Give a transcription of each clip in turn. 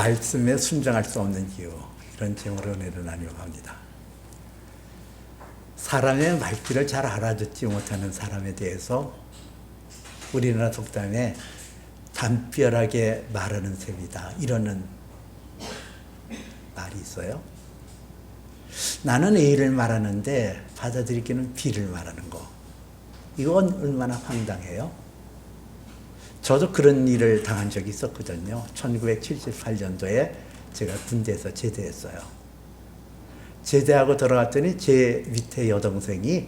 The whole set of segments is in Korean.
말씀에 순종할 수 없는 이유, 이런 제목으로 은혜를 나누려고 합니다. 사람의 말귀를 잘 알아듣지 못하는 사람에 대해서 우리나라 속담에 담벼락에 말하는 셈이다, 이러는 말이 있어요. 나는 A를 말하는데 받아들이기는 B를 말하는 거, 이건 얼마나 황당해요. 저도 그런 일을 당한 적이 있었거든요. 1978년도에 제가 군대에서 제대했어요. 제대하고 들어갔더니 제 밑에 여동생이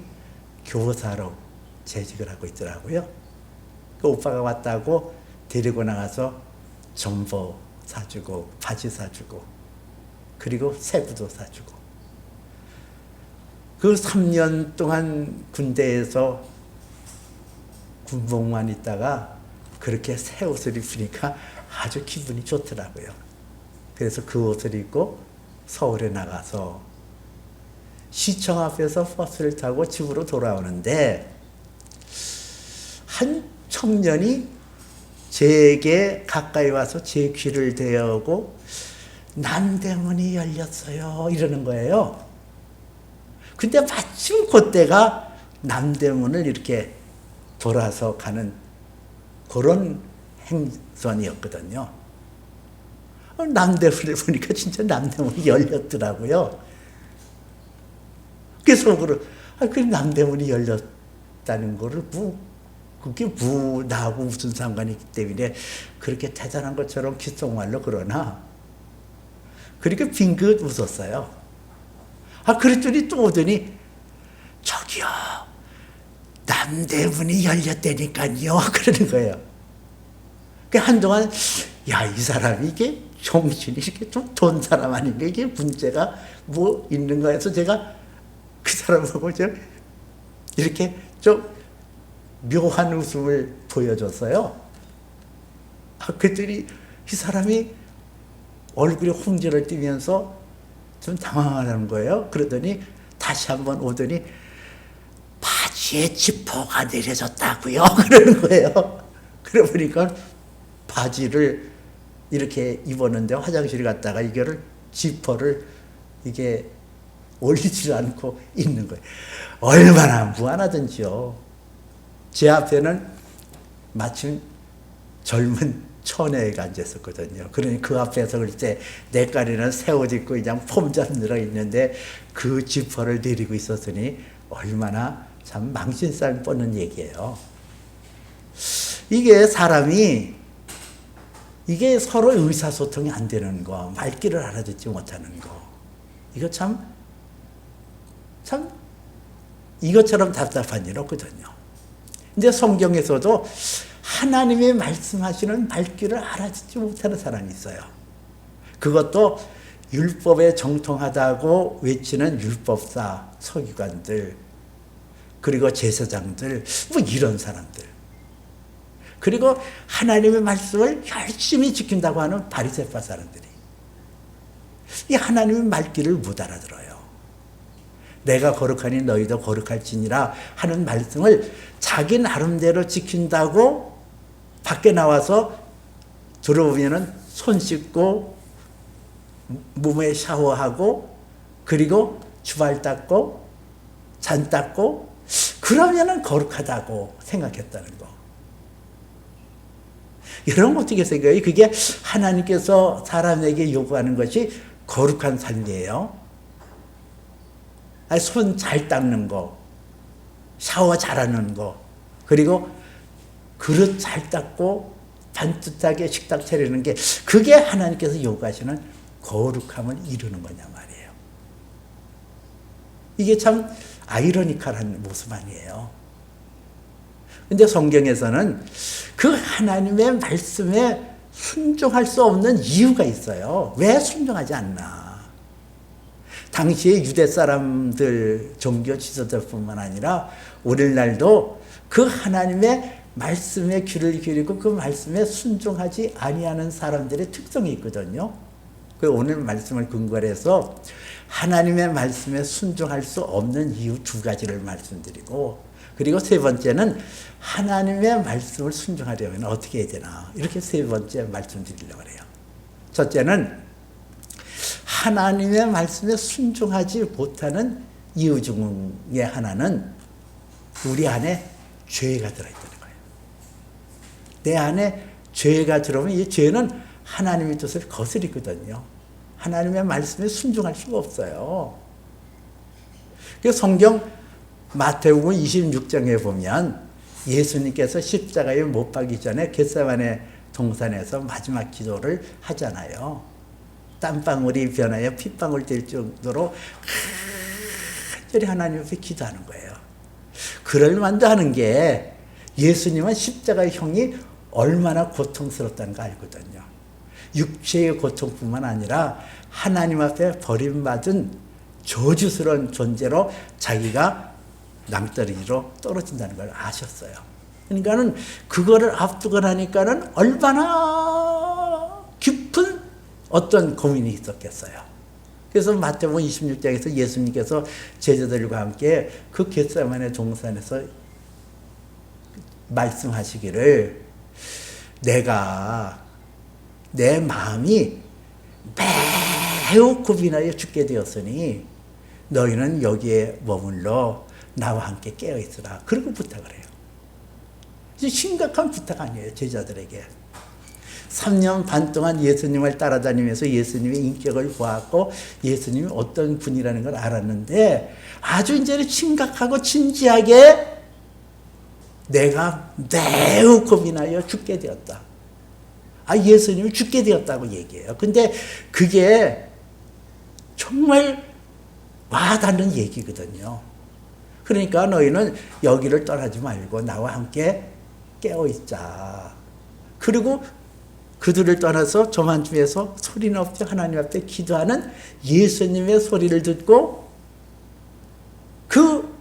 교사로 재직을 하고 있더라고요. 그 오빠가 왔다고 데리고 나가서 전보 사주고 바지 사주고 그리고 세부도 사주고, 그 3년 동안 군대에서 군복만 있다가 그렇게 새 옷을 입으니까 아주 기분이 좋더라고요. 그래서 그 옷을 입고 서울에 나가서 시청 앞에서 버스를 타고 집으로 돌아오는데 한 청년이 제게 가까이 와서 제 귀를 대어오고 남대문이 열렸어요, 이러는 거예요. 근데 마침 그때가 남대문을 이렇게 돌아서 가는 그런 행선이었거든요. 남대문을 보니까 진짜 남대문이 열렸더라고요. 그 속으로, 그 남대문이 열렸다는 거를 그게 나하고 무슨 상관이 있기 때문에 그렇게 대단한 것처럼 귓속말로 그러나, 그러니까 빙긋 웃었어요. 그랬더니 또 오더니, 저기요, 남대문이 열렸다니까요, 그러는 거예요. 그 한동안, 야, 이 사람이 이게 정신이 이렇게 좀 돈 사람 아닌가, 이게 문제가 뭐 있는가 해서 제가 그 사람하고 좀 이렇게 좀 묘한 웃음을 보여줬어요. 그랬더니 이 사람이 얼굴에 홍조를 띠면서 좀 당황하는 거예요. 그러더니 다시 한번 오더니 바지에 지퍼가 내려졌다고요, 그러는 거예요. 그래 보니까 바지를 이렇게 입었는데 화장실 갔다가 이거를 지퍼를 이게 올리지 않고 있는 거예요. 얼마나 무안하든지요. 제 앞에는 마침 젊은 처녀가 앉았었거든요. 그러니 그 앞에서 그럴 때 내깔이는 새 옷 입고 그냥 폼 잡느라 있는데 그 지퍼를 내리고 있었으니 얼마나 참 망신살 뻔한 얘기예요. 이게 사람이 이게 서로 의사소통이 안 되는 거, 말귀를 알아듣지 못하는 거, 이거 참 이것처럼 답답한 일 없거든요. 근데 성경에서도 하나님의 말씀하시는 말귀를 알아듣지 못하는 사람이 있어요. 그것도 율법에 정통하다고 외치는 율법사, 서기관들, 그리고 제사장들, 뭐 이런 사람들, 그리고 하나님의 말씀을 열심히 지킨다고 하는 바리새파 사람들이 이 하나님의 말귀를 못 알아들어요. 내가 거룩하니 너희도 거룩할지니라 하는 말씀을 자기 나름대로 지킨다고 밖에 나와서 들어오면은 손 씻고 몸에 샤워하고 그리고 주발 닦고 잔 닦고 그러면은 거룩하다고 생각했다는 거. 여러분 어떻게 생각해요? 그게 하나님께서 사람에게 요구하는 것이 거룩한 삶이에요? 손 잘 닦는 거, 샤워 잘하는 거, 그리고 그릇 잘 닦고 반듯하게 식탁 차리는 게 그게 하나님께서 요구하시는 거룩함을 이루는 거냐 말이에요. 이게 참 아이러니컬한 모습 아니에요. 근데 성경에서는 그 하나님의 말씀에 순종할 수 없는 이유가 있어요. 왜 순종하지 않나? 당시에 유대 사람들, 종교 지도자뿐만 아니라 오늘날도 그 하나님의 말씀에 귀를 기울이고 그 말씀에 순종하지 아니하는 사람들의 특성이 있거든요. 그 오늘 말씀을 근거로 해서 하나님의 말씀에 순종할 수 없는 이유 2가지를 말씀드리고, 그리고 3번째는 하나님의 말씀을 순종하려면 어떻게 해야 되나, 이렇게 3번째 말씀드리려고 해요. 첫째는 하나님의 말씀에 순종하지 못하는 이유 중에 하나는 우리 안에 죄가 들어있다는 거예요. 내 안에 죄가 들어오면 이 죄는 하나님의 뜻을 거스리거든요. 하나님의 말씀에 순종할 수가 없어요. 그래서 성경 마태복음 26장에 보면 예수님께서 십자가에 못 박기 전에 겟세마네 동산에서 마지막 기도를 하잖아요. 땀방울이 변하여 핏방울 될 정도로 간절히 하나님 앞에 기도하는 거예요. 그럴 만도 하는 게 예수님은 십자가의 형이 얼마나 고통스럽다는 거 알거든요. 육체의 고통뿐만 아니라 하나님 앞에 버림받은 저주스러운 존재로 자기가 낭떠러지로 떨어진다는 걸 아셨어요. 그러니까는 그거를 앞두고 나니까는 얼마나 깊은 어떤 고민이 있었겠어요. 그래서 마태복음 26장에서 예수님께서 제자들과 함께 그 겟세마네 동산에서 말씀하시기를 내가 내 마음이 매우 고민하여 죽게 되었으니 너희는 여기에 머물러 나와 함께 깨어있으라. 그리고 부탁을 해요. 이제 심각한 부탁 아니에요, 제자들에게. 3년 반 동안 예수님을 따라다니면서 예수님의 인격을 보았고 예수님이 어떤 분이라는 걸 알았는데 아주 이제는 심각하고 진지하게 내가 매우 고민하여 죽게 되었다. 예수님이 죽게 되었다고 얘기해요. 근데 그게 정말 와닿는 얘기거든요. 그러니까 너희는 여기를 떠나지 말고 나와 함께 깨어있자. 그리고 그들을 떠나서 저만중에서 소리는 없이 하나님 앞에 기도하는 예수님의 소리를 듣고 그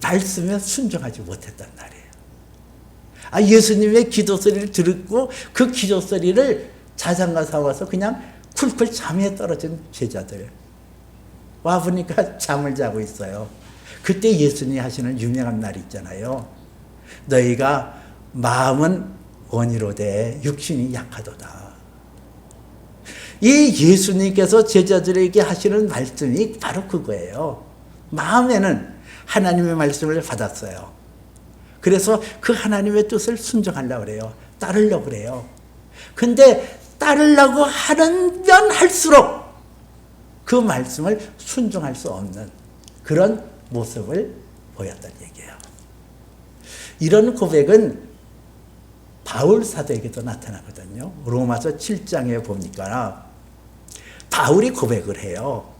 말씀에 순종하지 못했단 말이에요. 예수님의 기도 소리를 듣고 그 기도 소리를 자장가 삼아서 그냥 쿨쿨 잠에 떨어진 제자들 와보니까 잠을 자고 있어요. 그때 예수님이 하시는 유명한 말이 있잖아요. 너희가 마음은 원이로되 육신이 약하도다. 이 예수님께서 제자들에게 하시는 말씀이 바로 그거예요. 마음에는 하나님의 말씀을 받았어요. 그래서 그 하나님의 뜻을 순종하려고 그래요. 따르려고 그래요. 근데 따르려고 하면 할수록 그 말씀을 순종할 수 없는 그런 모습을 보였다는 얘기예요. 이런 고백은 바울 사도에게도 나타나거든요. 로마서 7장에 보니까 바울이 고백을 해요.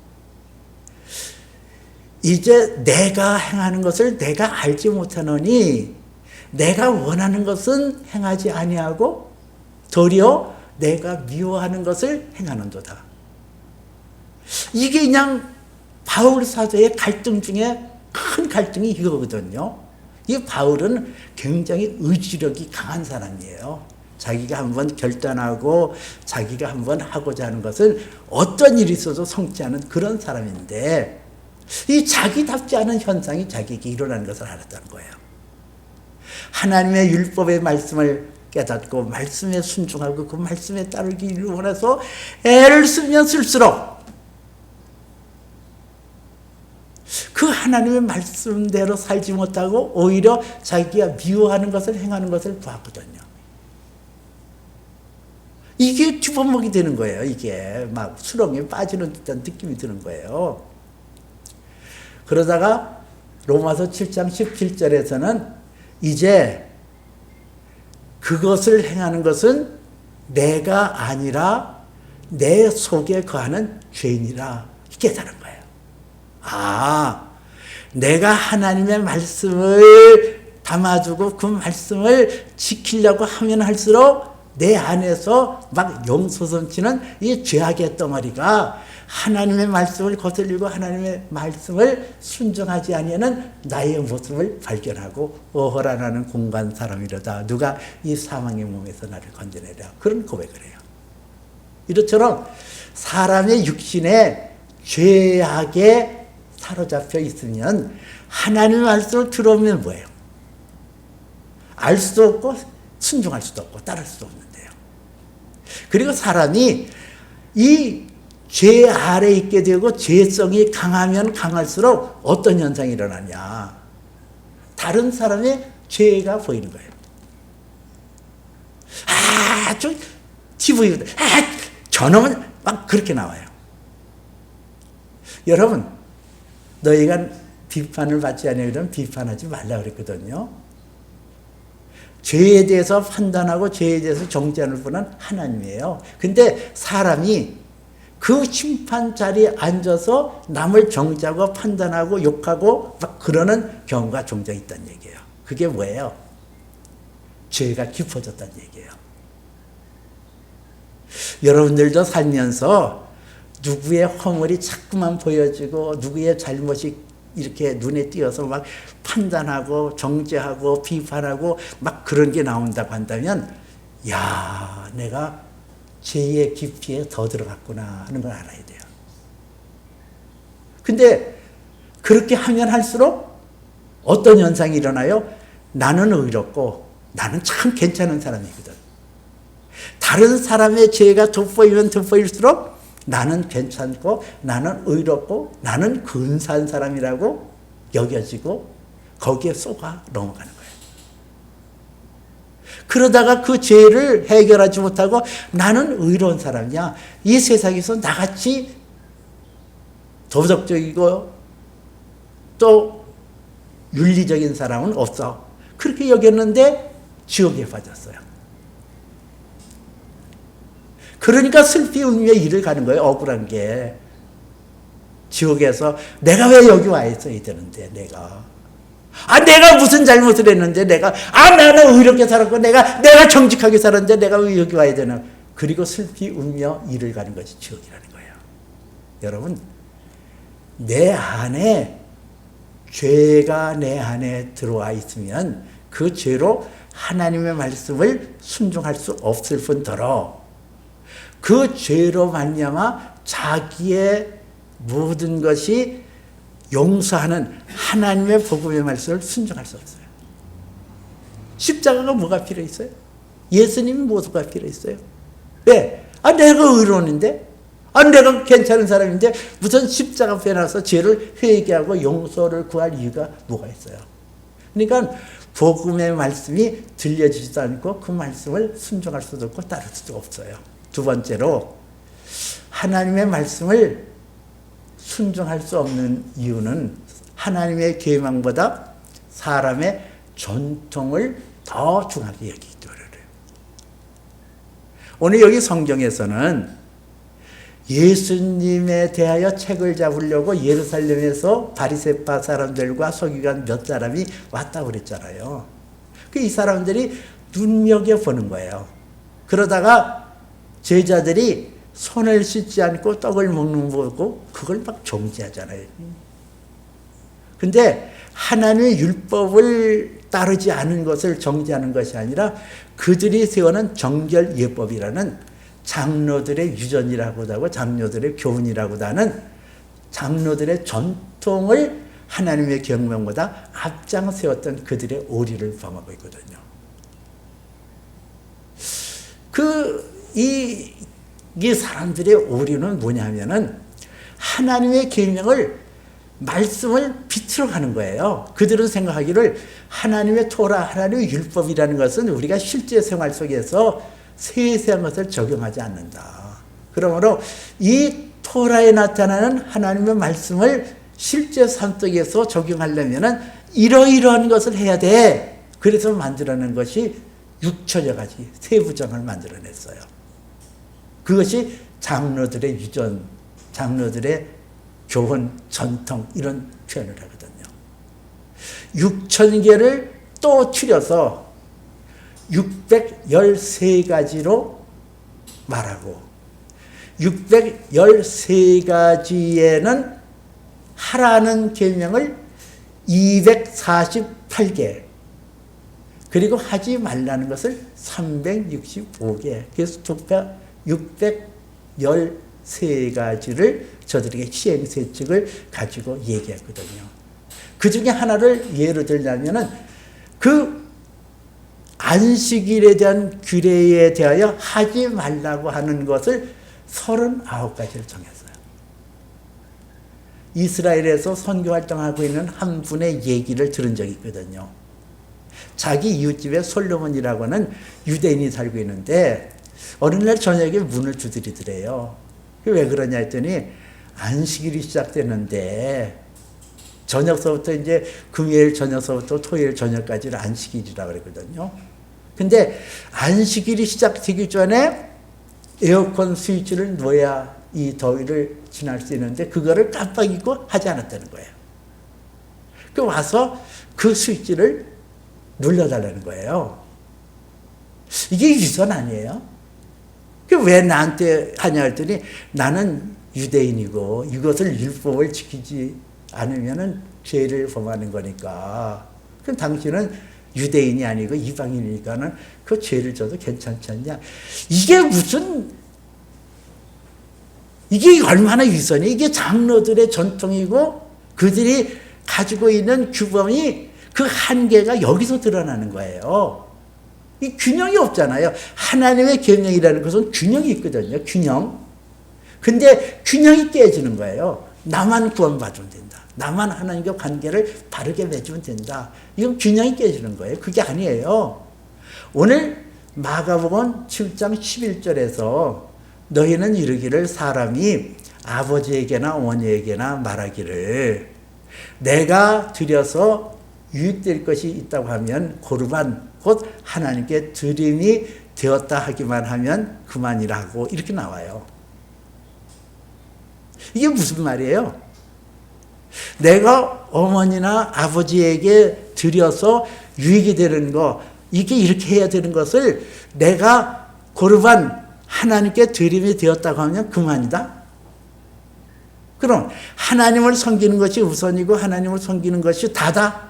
이제 내가 행하는 것을 내가 알지 못하노니 내가 원하는 것은 행하지 아니하고 도리어 내가 미워하는 것을 행하는도다. 이게 그냥 바울 사도의 갈등 중에 큰 갈등이 이거거든요. 이 바울은 굉장히 의지력이 강한 사람이에요. 자기가 한번 결단하고 자기가 한번 하고자 하는 것은 어떤 일이 있어도 성취 하는 그런 사람인데 이 자기답지 않은 현상이 자기에게 일어나는 것을 알았다는 거예요. 하나님의 율법의 말씀을 깨닫고 말씀에 순종하고 그 말씀에 따르기를 원해서 애를 쓰면 쓸수록 그 하나님의 말씀대로 살지 못하고 오히려 자기가 미워하는 것을 행하는 것을 보았거든요. 이게 뒤범벅이 되는 거예요. 이게 막 수렁에 빠지는 듯한 느낌이 드는 거예요. 그러다가 로마서 7장 17절에서는 이제 그것을 행하는 것은 내가 아니라 내 속에 거하는 죄인이라 깨달은 거예요. 내가 하나님의 말씀을 담아두고 그 말씀을 지키려고 하면 할수록 내 안에서 막 용솟음치는 이 죄악의 덩어리가 하나님의 말씀을 거슬리고 하나님의 말씀을 순종하지 아니하는 나의 모습을 발견하고 오호라 나는 공간 사람이로다. 누가 이 사망의 몸에서 나를 건져내랴. 그런 고백을 해요. 이렇처럼 사람의 육신에 죄악에 사로잡혀 있으면 하나님의 말씀을 들어오면 뭐예요? 알 수도 없고 순종할 수도 없고 따를 수도 없는데요. 그리고 사람이 이 죄 아래 있게 되고 죄성이 강하면 강할수록 어떤 현상이 일어나냐. 다른 사람의 죄가 보이는 거예요. 저 TV, 저놈은 막 그렇게 나와요. 여러분, 너희가 비판을 받지 않으면 비판하지 말라 그랬거든요. 죄에 대해서 판단하고 죄에 대해서 정죄하는 분은 하나님이에요. 근데 사람이 그 심판 자리에 앉아서 남을 정죄하고 판단하고 욕하고 막 그러는 경우가 종종 있다는 얘기예요. 그게 뭐예요? 죄가 깊어졌다는 얘기예요. 여러분들도 살면서 누구의 허물이 자꾸만 보여지고 누구의 잘못이 이렇게 눈에 띄어서 막 판단하고 정죄하고 비판하고 막 그런 게 나온다고 한다면, 야, 내가 죄의 깊이에 더 들어갔구나 하는 걸 알아야 돼요. 근데 그렇게 하면 할수록 어떤 현상이 일어나요? 나는 의롭고 나는 참 괜찮은 사람이거든. 다른 사람의 죄가 돋보이면 돋보일수록 나는 괜찮고 나는 의롭고 나는 근사한 사람이라고 여겨지고 거기에 쏘가 넘어가는 거예요. 그러다가 그 죄를 해결하지 못하고 나는 의로운 사람이야. 이 세상에서 나같이 도덕적이고 또 윤리적인 사람은 없어. 그렇게 여겼는데 지옥에 빠졌어요. 그러니까 슬피 울며 일을 가는 거예요. 억울한 게. 지옥에서 내가 왜 여기 와 있어야 되는데 내가. 내가 무슨 잘못을 했는데 나는 의롭게 살았고 내가 정직하게 살았는데 내가 왜 여기 와야 되나. 그리고 슬피 울며 일을 가는 것이 지옥이라는 거예요. 여러분, 내 안에 죄가 내 안에 들어와 있으면 그 죄로 하나님의 말씀을 순종할 수 없을 뿐더러 그 죄로 말미암아 자기의 모든 것이 용서하는 하나님의 복음의 말씀을 순종할 수 없어요. 십자가가 뭐가 필요 있어요? 예수님이 뭐가 필요 있어요? 왜? 내가 의로운데? 내가 괜찮은 사람인데 무슨 십자가 빼놔서 죄를 회개하고 용서를 구할 이유가 뭐가 있어요? 그러니까 복음의 말씀이 들려지지도 않고 그 말씀을 순종할 수도 없고 따를 수도 없어요. 두 번째로, 하나님의 말씀을 순종할 수 없는 이유는 하나님의 계명보다 사람의 전통을 더 중하게 여기기 때문이에요. 오늘 여기 성경에서는 예수님에 대하여 책을 잡으려고 예루살렘에서 바리새파 사람들과 서기관 몇 사람이 왔다고 그랬잖아요. 이 사람들이 눈여겨보는 거예요. 그러다가 제자들이 손을 씻지 않고 떡을 먹는 거 보고 그걸 막 정죄하잖아요. 근데 하나님의 율법을 따르지 않은 것을 정죄하는 것이 아니라 그들이 세우는 정결예법이라는 장로들의 유전이라고도 하고 장로들의 교훈이라고도 하는 장로들의 전통을 하나님의 경명보다 앞장 세웠던 그들의 오리를 범하고 있거든요. 이 사람들의 오류는 뭐냐면은 하나님의 계명을 말씀을 비틀어 가는 거예요. 그들은 생각하기를 하나님의 토라, 하나님의 율법이라는 것은 우리가 실제 생활 속에서 세세한 것을 적용하지 않는다. 그러므로 이 토라에 나타나는 하나님의 말씀을 실제 삶 속에서 적용하려면은 이러이러한 것을 해야 돼. 그래서 만들어낸 것이 6천여 가지 세부정을 만들어냈어요. 그것이 장로들의 유전, 장로들의 교훈, 전통 이런 표현을 하거든요. 6,000개를 또 추려서 613가지로 말하고 613가지에는 하라는 계명을 248개 그리고 하지 말라는 것을 365개 그래서 613가지를 저들에게 시행세칙을 가지고 얘기했거든요. 그 중에 하나를 예로 들자면은 그 안식일에 대한 규례에 대하여 하지 말라고 하는 것을 39가지를 정했어요. 이스라엘에서 선교 활동하고 있는 한 분의 얘기를 들은 적이 있거든요. 자기 이웃집에 솔로몬이라고 하는 유대인이 살고 있는데 어느 날 저녁에 문을 두드리더래요. 왜 그러냐 했더니 안식일이 시작됐는데 저녁서부터 이제 금요일 저녁서부터 토요일 저녁까지를 안식일이라고 그러거든요. 근데 안식일이 시작되기 전에 에어컨 스위치를 놓아야 이 더위를 지날 수 있는데 그거를 깜빡 잊고 하지 않았다는 거예요. 그 와서 그 스위치를 눌러달라는 거예요. 이게 위선 아니에요? 왜 나한테 하냐 했더니 나는 유대인이고 이것을 율법을 지키지 않으면 죄를 범하는 거니까. 그럼 당신은 유대인이 아니고 이방인이니까는 그 죄를 져도 괜찮지 않냐. 이게 얼마나 위선이, 이게 장로들의 전통이고 그들이 가지고 있는 규범이 그 한계가 여기서 드러나는 거예요. 이 균형이 없잖아요. 하나님의 계명이라는 것은 균형이 있거든요. 균형. 근데 균형이 깨지는 거예요. 나만 구원받으면 된다. 나만 하나님과 관계를 바르게 맺으면 된다. 이건 균형이 깨지는 거예요. 그게 아니에요. 오늘 마가복음 7장 11절에서 너희는 이르기를 사람이 아버지에게나 어머니에게나 말하기를 내가 드려서 유익될 것이 있다고 하면 고르반 곧 하나님께 드림이 되었다 하기만 하면 그만이라고 이렇게 나와요. 이게 무슨 말이에요? 내가 어머니나 아버지에게 드려서 유익이 되는 거, 이게 이렇게 해야 되는 것을 내가 고르반 하나님께 드림이 되었다고 하면 그만이다? 그럼 하나님을 섬기는 것이 우선이고 하나님을 섬기는 것이 다다?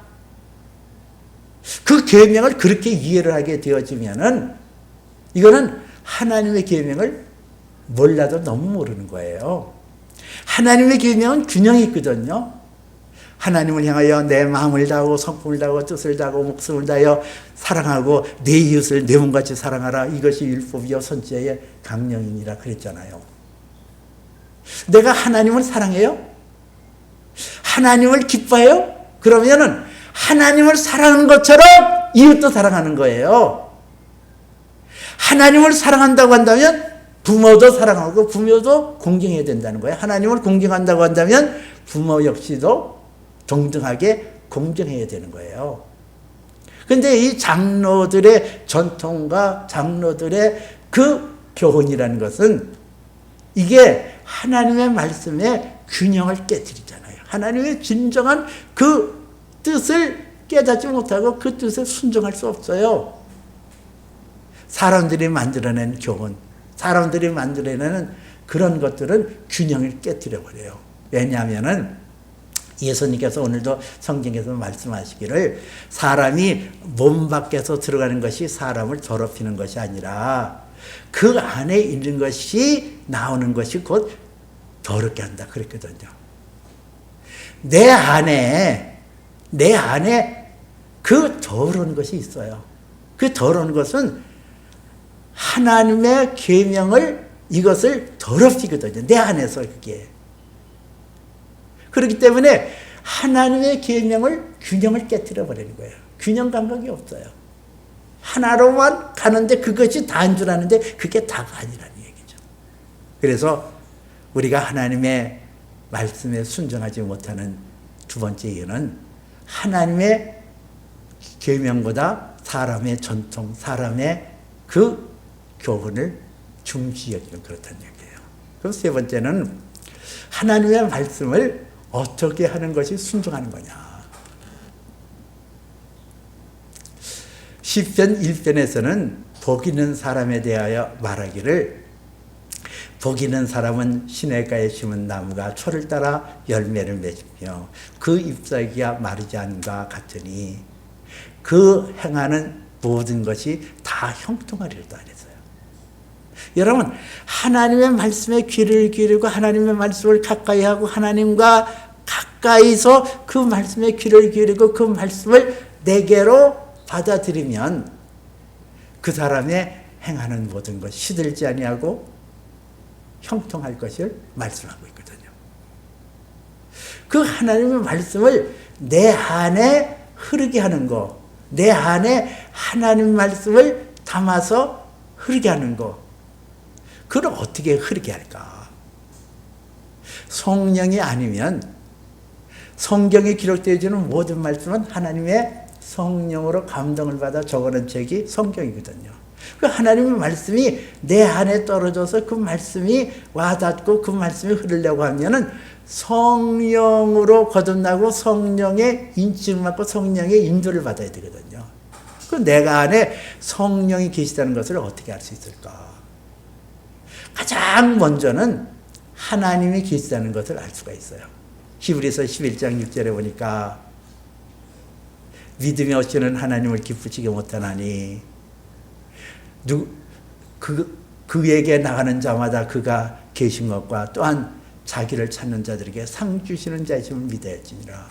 그 계명을 그렇게 이해를 하게 되어지면은 이거는 하나님의 계명을 몰라도 너무 모르는 거예요. 하나님의 계명은 균형이 있거든요. 하나님을 향하여 내 마음을 다하고 성품을 다하고 뜻을 다하고 목숨을 다하여 사랑하고 내 이웃을 내 몸같이 사랑하라. 이것이 율법이요 선지자의 강령이니라 그랬잖아요. 내가 하나님을 사랑해요? 하나님을 기뻐해요? 그러면은 하나님을 사랑하는 것처럼 이웃도 사랑하는 거예요. 하나님을 사랑한다고 한다면 부모도 사랑하고 부모도 공경해야 된다는 거예요. 하나님을 공경한다고 한다면 부모 역시도 동등하게 공경해야 되는 거예요. 그런데 이 장로들의 전통과 장로들의 그 교훈이라는 것은 이게 하나님의 말씀의 균형을 깨뜨리잖아요. 하나님의 진정한 그 뜻을 깨닫지 못하고 그 뜻에 순종할 수 없어요. 사람들이 만들어낸 교훈, 사람들이 만들어내는 그런 것들은 균형을 깨뜨려 버려요. 왜냐하면은 예수님께서 오늘도 성경에서 말씀하시기를 사람이 몸 밖에서 들어가는 것이 사람을 더럽히는 것이 아니라 그 안에 있는 것이 나오는 것이 곧 더럽게 한다 그랬거든요. 내 안에 그 더러운 것이 있어요. 그 더러운 것은 하나님의 계명을 이것을 더럽히거든요. 내 안에서 그게. 그렇기 때문에 하나님의 계명을 균형을 깨뜨려 버리는 거예요. 균형 감각이 없어요. 하나로만 가는데 그것이 다인 줄 아는데 그게 다가 아니라는 얘기죠. 그래서 우리가 하나님의 말씀에 순종하지 못하는 두 번째 이유는 하나님의 계명보다 사람의 전통, 사람의 그 교훈을 중시 여기는 그렇다는 얘기예요. 그럼 세 번째는 하나님의 말씀을 어떻게 하는 것이 순종하는 거냐. 시편 1편에서는 복 있는 사람에 대하여 말하기를 복 있는 사람은 시냇가에 심은 나무가 철을 따라 열매를 맺으며 그 잎사귀가 마르지 않음과 같으니 그 행하는 모든 것이 다 형통하리로다 그랬어요. 여러분, 하나님의 말씀에 귀를 기울이고 하나님의 말씀을 가까이 하고 하나님과 가까이서 그 말씀에 귀를 기울이고 그 말씀을 내게로 받아들이면 그 사람의 행하는 모든 것 시들지 아니하고 형통할 것을 말씀하고 있거든요. 그 하나님의 말씀을 내 안에 흐르게 하는 거, 내 안에 하나님 말씀을 담아서 흐르게 하는 거, 그걸 어떻게 흐르게 할까? 성령이 아니면 성경에 기록되어 있는 모든 말씀은 하나님의 성령으로 감동을 받아 적어놓은 책이 성경이거든요. 그 하나님의 말씀이 내 안에 떨어져서 그 말씀이 와닿고 그 말씀이 흐르려고 하면은 성령으로 거듭나고 성령의 인침을 받고 성령의 인도를 받아야 되거든요. 그 내가 안에 성령이 계시다는 것을 어떻게 알 수 있을까? 가장 먼저는 하나님이 계시다는 것을 알 수가 있어요. 히브리서 11장 6절에 보니까 믿음이 없이는 하나님을 기쁘시게 못하나니 그에게 나가는 자마다 그가 계신 것과 또한 자기를 찾는 자들에게 상 주시는 자이심을 믿어야지니라.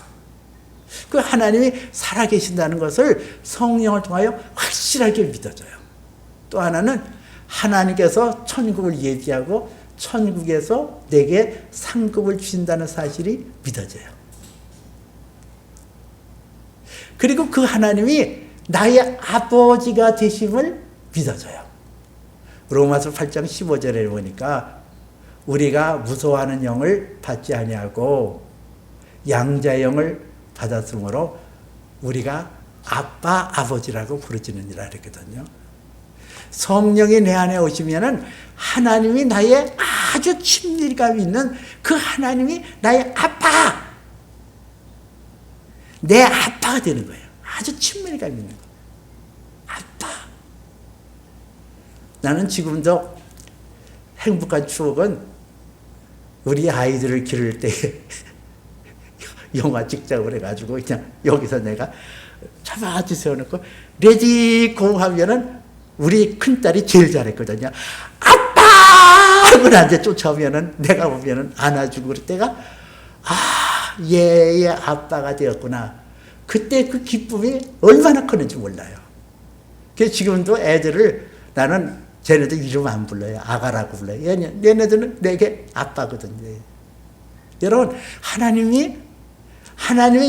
그 하나님이 살아계신다는 것을 성령을 통하여 확실하게 믿어져요. 또 하나는 하나님께서 천국을 예비하고 천국에서 내게 상급을 주신다는 사실이 믿어져요. 그리고 그 하나님이 나의 아버지가 되심을 믿어져요. 로마서 8장 15절에 보니까 우리가 무서워하는 영을 받지 아니하고 양자의 영을 받았으므로 우리가 아빠 아버지라고 부르짖느니라 그랬거든요. 성령이 내 안에 오시면은 하나님이 나의 아주 친밀감 있는 그 하나님이 나의 아빠, 내 아빠가 되는 거예요. 아주 친밀감 있는 거. 아빠. 나는 지금도 행복한 추억은 우리 아이들을 기를 때 영화 찍자고 그래가지고 그냥 여기서 내가 차바지 세워놓고 레디 고 하면은 우리 큰딸이 제일 잘했거든요. 아빠! 하고 나한테 쫓아오면은 내가 보면은 안아주고 그럴 때가 얘의 아빠가 되었구나. 그때 그 기쁨이 얼마나 컸는지 몰라요. 그래서 지금도 애들을 나는 쟤네들 이름 안 불러요. 아가라고 불러요. 얘네들은 내게 아빠거든요. 여러분, 하나님의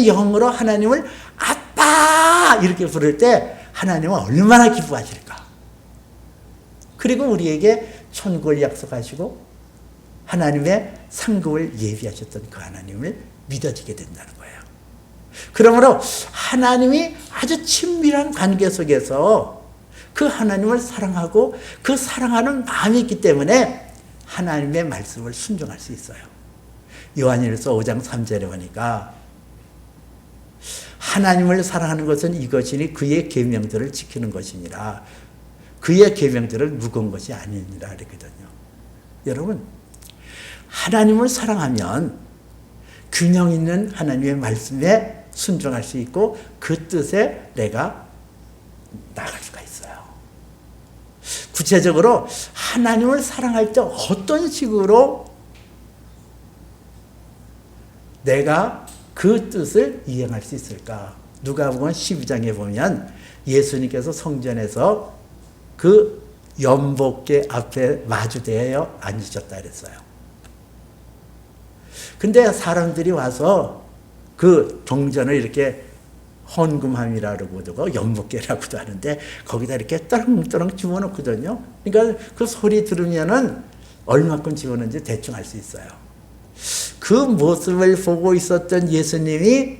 영으로 하나님을 아빠! 이렇게 부를 때 하나님은 얼마나 기뻐하실까? 그리고 우리에게 천국을 약속하시고 하나님의 상급을 예비하셨던 그 하나님을 믿어지게 된다는 거예요. 그러므로 하나님이 아주 친밀한 관계 속에서 그 하나님을 사랑하고 그 사랑하는 마음이 있기 때문에 하나님의 말씀을 순종할 수 있어요. 요한일서 5장 3절에 보니까 하나님을 사랑하는 것은 이것이니 그의 계명들을 지키는 것이니라. 그의 계명들은 무거운 것이 아니니라 그랬거든요. 여러분, 하나님을 사랑하면 균형 있는 하나님의 말씀에 순종할 수 있고 그 뜻에 내가 나갈 수가 있어요. 구체적으로 하나님을 사랑할 때 어떤 식으로 내가 그 뜻을 이행할 수 있을까? 누가복음 12장에 보면 예수님께서 성전에서 그 연복계 앞에 마주대어 앉으셨다 그랬어요. 근데 사람들이 와서 그 동전을 이렇게 헌금함이라 그러고 연복계라고도 하는데 거기다 이렇게 떠렁떠렁 집어넣거든요. 그러니까 그 소리 들으면은 얼마큼 집어넣는지 대충 알 수 있어요. 그 모습을 보고 있었던 예수님이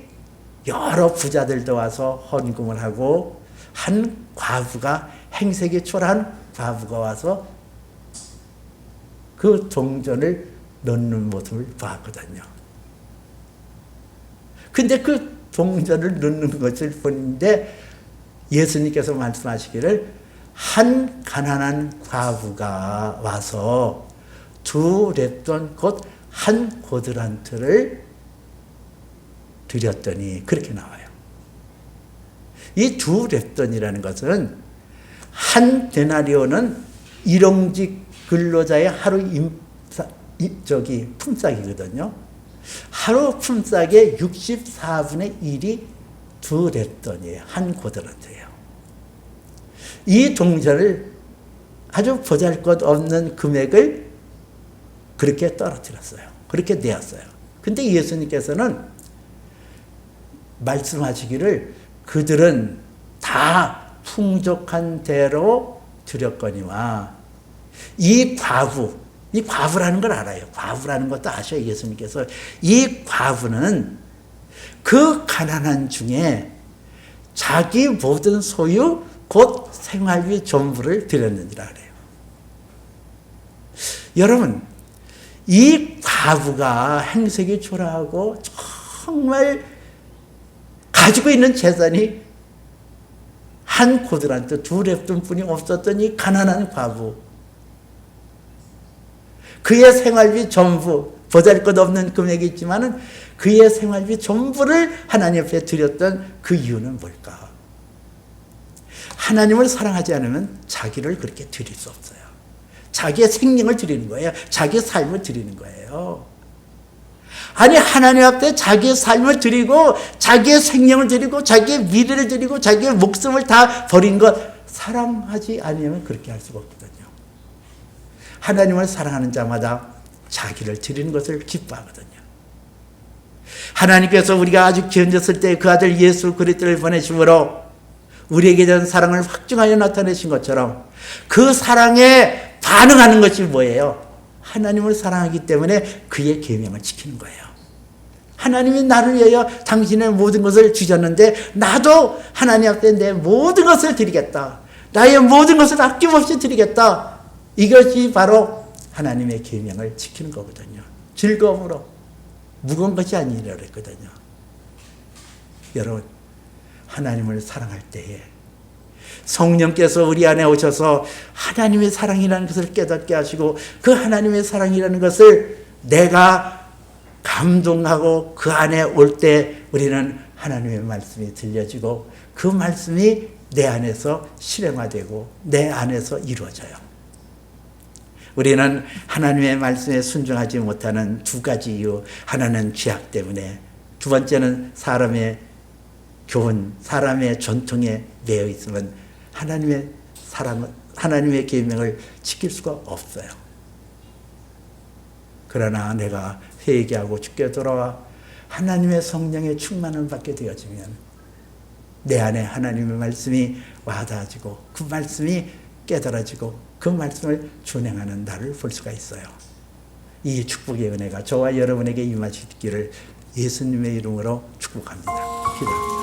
여러 부자들도 와서 헌금을 하고 한 과부가 행색이 초라한 과부가 와서 그 동전을 넣는 모습을 봤거든요. 근데 그 동전을 넣는 것을 보는데 예수님께서 말씀하시기를 한 가난한 과부가 와서 두 렙돈 곧 한 고드란트를 드렸더니 그렇게 나와요. 이 두 렙돈이라는 것은 한 데나리온은 일용직 근로자의 하루 품삯이거든요. 하루 품삯의 64분의 1이 두 렙돈이에요. 한 고드란트예요. 이 동전을 아주 보잘것없는 금액을 그렇게 떨어뜨렸어요. 그렇게 내었어요. 근데 예수님께서는 말씀하시기를 그들은 다 풍족한 대로 드렸거니와 이 과부라는 걸 알아요. 과부라는 것도 아셔요. 예수님께서 이 과부는 그 가난한 중에 자기 모든 소유 곧 생활비 전부를 드렸느니라 그래요. 여러분, 이 과부가 행색이 초라하고 정말 가지고 있는 재산이 한 고들한테 두 랩돈뿐이 없었던 이 가난한 과부, 그의 생활비 전부, 보잘것없는 금액이 있지만은 그의 생활비 전부를 하나님 앞에 드렸던 그 이유는 뭘까? 하나님을 사랑하지 않으면 자기를 그렇게 드릴 수 없어요. 자기의 생명을 드리는 거예요. 자기의 삶을 드리는 거예요. 아니, 하나님 앞에 자기의 삶을 드리고 자기의 생명을 드리고 자기의 미래를 드리고 자기의 목숨을 다 버린 것 사랑하지 않으면 그렇게 할 수가 없거든요. 하나님을 사랑하는 자마다 자기를 드리는 것을 기뻐하거든요. 하나님께서 우리가 아주 견졌을 때 그 아들 예수 그리스도를 보내심으로 우리에게 대한 사랑을 확증하여 나타내신 것처럼 그 사랑에 반응하는 것이 뭐예요? 하나님을 사랑하기 때문에 그의 계명을 지키는 거예요. 하나님이 나를 위하여 당신의 모든 것을 주셨는데 나도 하나님 앞에 내 모든 것을 드리겠다. 나의 모든 것을 아낌없이 드리겠다. 이것이 바로 하나님의 계명을 지키는 거거든요. 즐거움으로. 무거운 것이 아니라 그랬거든요. 여러분, 하나님을 사랑할 때에 성령께서 우리 안에 오셔서 하나님의 사랑이라는 것을 깨닫게 하시고 그 하나님의 사랑이라는 것을 내가 감동하고 그 안에 올 때 우리는 하나님의 말씀이 들려지고 그 말씀이 내 안에서 실행화되고 내 안에서 이루어져요. 우리는 하나님의 말씀에 순종하지 못하는 두 가지 이유, 하나는 죄악 때문에, 두 번째는 사람의 교훈, 사람의 전통에 매여 있으면 하나님의 사랑을, 하나님의 계명을 지킬 수가 없어요. 그러나 내가 회개하고 주께 돌아와 하나님의 성령의 충만을 받게 되어지면 내 안에 하나님의 말씀이 와닿아지고 그 말씀이 깨달아지고 그 말씀을 준행하는 나를 볼 수가 있어요. 이 축복의 은혜가 저와 여러분에게 임하시기를 예수님의 이름으로 축복합니다. 기도합니다.